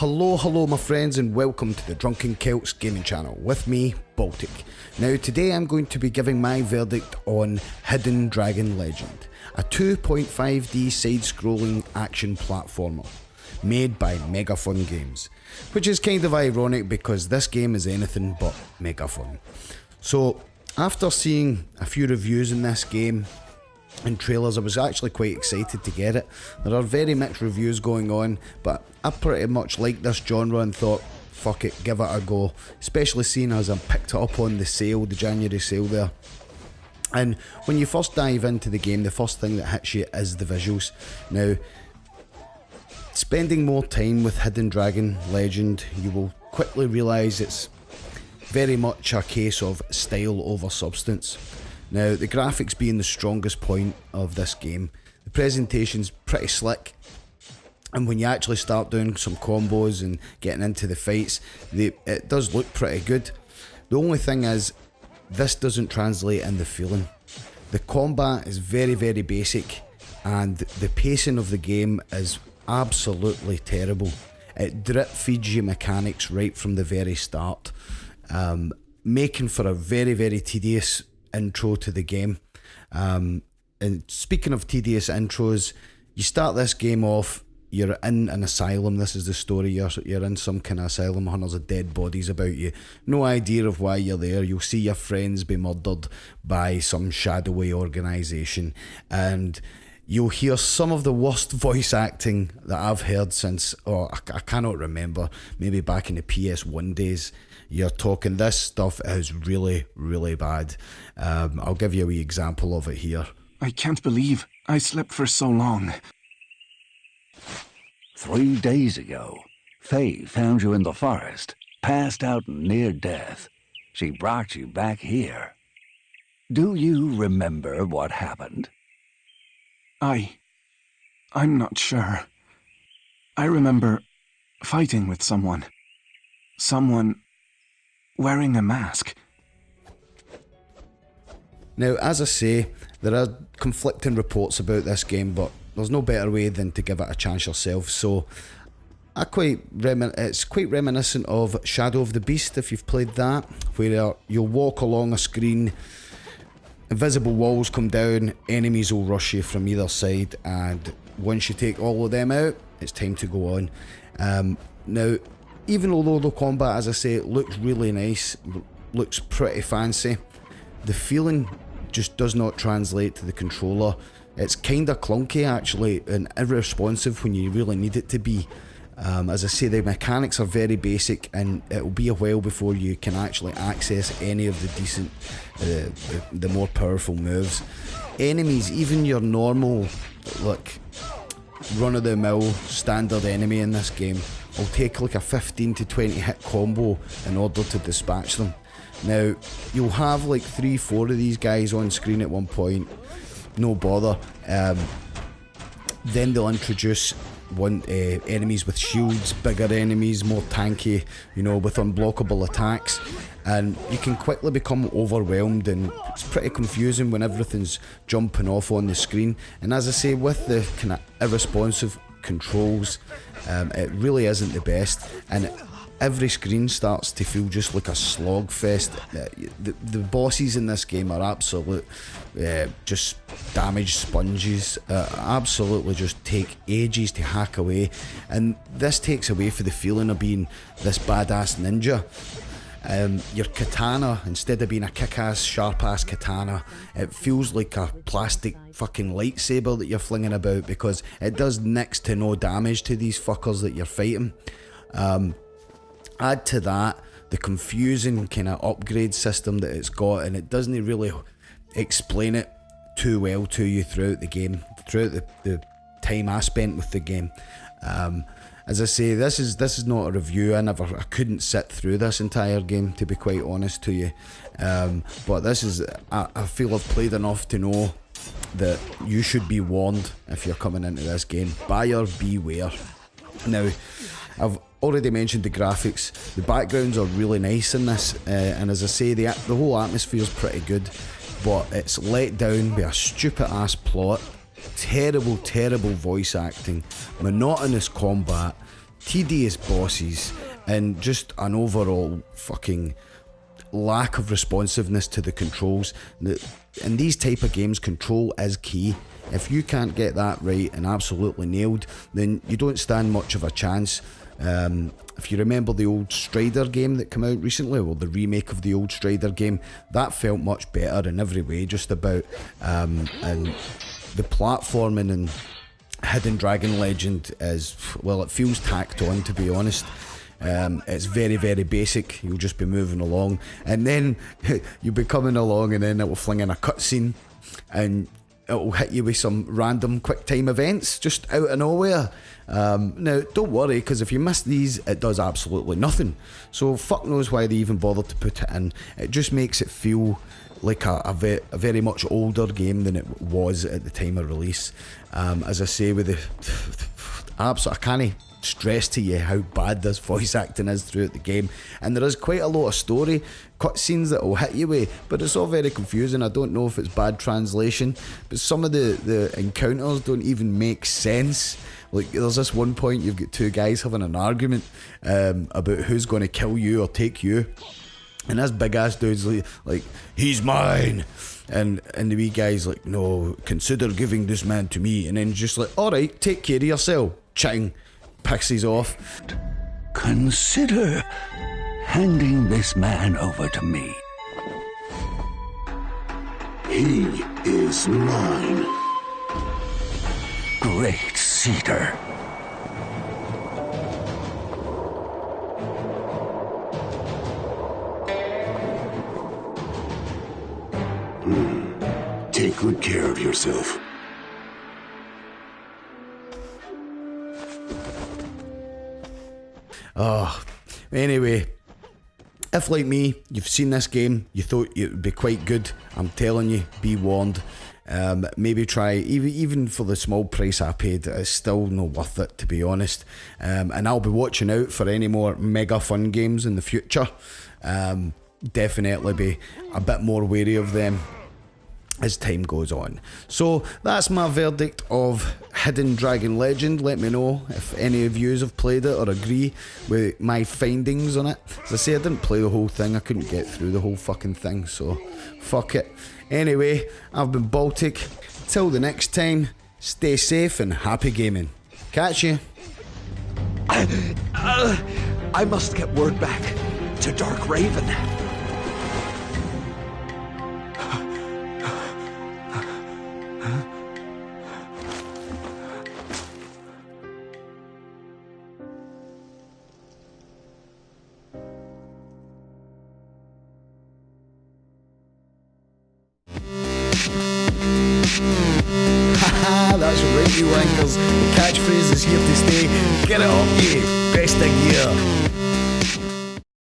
Hello my friends, and welcome to the Drunken Celts gaming channel with me, Baltic. Now today I'm going to be giving my verdict on Hidden Dragon Legend, a 2.5D side-scrolling action platformer made by Megafun Games, which is kind of ironic because this game is anything but mega fun. So after seeing a few reviews in this game and trailers, I was actually quite excited to get it. There are very mixed reviews going on, but I pretty much liked this genre and thought, fuck it, give it a go, especially seeing as I picked it up on the sale, the January sale there. And when you first dive into the game, the first thing that hits you is the visuals. Now, spending more time with Hidden Dragon Legend, you will quickly realise it's very much a case of style over substance. Now, the graphics being the strongest point of this game, the presentation's pretty slick, and when you actually start doing some combos and getting into the fights, it does look pretty good. The only thing is, this doesn't translate in the feeling. The combat is very basic, and the pacing of the game is absolutely terrible. It drip feeds you mechanics right from the very start, making for a very tedious intro to the game. And speaking of tedious intros, you start this game off, you're in an asylum. This is the story. You're in some kind of asylum, hundreds of dead bodies about you, no idea of why you're there. You'll see your friends be murdered by some shadowy organisation, and you'll hear some of the worst voice acting that I've heard since, I cannot remember, maybe back in the PS1 days. You're talking, this stuff is really bad. I'll give you a wee example of it here. I can't believe I slept for so long. 3 days ago, Faye found you in the forest, passed out near death. She brought you back here. Do you remember what happened? I'm not sure. I remember fighting with someone. Someone wearing a mask. Now, as I say, there are conflicting reports about this game, but there's no better way than to give it a chance yourself. So, it's quite reminiscent of Shadow of the Beast, if you've played that, where you'll walk along a screen, invisible walls come down, enemies will rush you from either side, and once you take all of them out, it's time to go on. Now, even although the combat, as I say, looks really nice, looks pretty fancy, the feeling just does not translate to the controller. It's kinda clunky actually, and irresponsive when you really need it to be. As I say, the mechanics are very basic, and it'll be a while before you can actually access any of the decent, the more powerful moves. Enemies, even your normal, like, run-of-the-mill standard enemy in this game, will take like a 15 to 20 hit combo in order to dispatch them. Now, you'll have like 3-4 of these guys on screen at one point, no bother. Then they'll introduce enemies with shields, bigger enemies, more tanky, with unblockable attacks, and you can quickly become overwhelmed, and it's pretty confusing when everything's jumping off on the screen. And as I say, with the kind of irresponsive controls, it really isn't the best, and every screen starts to feel just like a slogfest. The bosses in this game are absolute just damage sponges, absolutely just take ages to hack away, and this takes away for the feeling of being this badass ninja. Your katana, instead of being a kick-ass, sharp-ass katana, it feels like a plastic fucking lightsaber that you're flinging about, because it does next to no damage to these fuckers that you're fighting. Add to that the confusing kind of upgrade system that it's got, and it doesn't really explain it too well to you throughout the game, throughout the time I spent with the game. As I say, this is not a review. I couldn't sit through this entire game, to be quite honest to you. But this is, I feel I've played enough to know that you should be warned if you're coming into this game. Buyer beware. Now, I've already mentioned the graphics. The backgrounds are really nice in this, and as I say, the whole atmosphere is pretty good, but it's let down by a stupid ass plot, terrible voice acting, monotonous combat, tedious bosses, and just an overall fucking lack of responsiveness to the controls. In these type of games, control is key. If you can't get that right and absolutely nailed, then you don't stand much of a chance. If you remember the old Strider game that came out recently, or the remake of the old Strider game, that felt much better in every way, just about. And the platforming in Hidden Dragon Legend is, well, it feels tacked on, to be honest. It's very, very basic. You'll just be moving along, and then you'll be coming along, and then it will fling in a cutscene, and it'll hit you with some random quick time events just out of nowhere. Now, don't worry, because if you miss these, it does absolutely nothing. So fuck knows why they even bothered to put it in. It just makes it feel like a very much older game than it was at the time of release. As I say, with the I can't stress to you how bad this voice acting is throughout the game, and there is quite a lot of story cutscenes that will hit you with, but it's all very confusing. I don't know if it's bad translation, but some of the encounters don't even make sense. Like, there's this one point you've got two guys having an argument about who's going to kill you or take you, and this big ass dude's like he's mine, and the wee guy's like, no, consider giving this man to me, and then just like, alright, take care of yourself, ching, pisses off. Consider handing this man over to me. He is mine. Great Cedar. Take good care of yourself. Anyway, if like me, you've seen this game, you thought it would be quite good, I'm telling you, be warned. Maybe try, even for the small price I paid, it's still not worth it, to be honest. And I'll be watching out for any more mega fun games in the future. Definitely be a bit more wary of them as time goes on. So that's my verdict of Hidden Dragon Legend. Let me know if any of you have played it or agree with my findings on it. As I say, I didn't play the whole thing, I couldn't get through the whole fucking thing, so fuck it. Anyway, I've been Baltic. Till the next time, stay safe and happy gaming. Catch you. I must get word back to Dark Raven. Haha, that's right, you wankers. The catchphrase is here to stay. Get it up, you. Best of gear.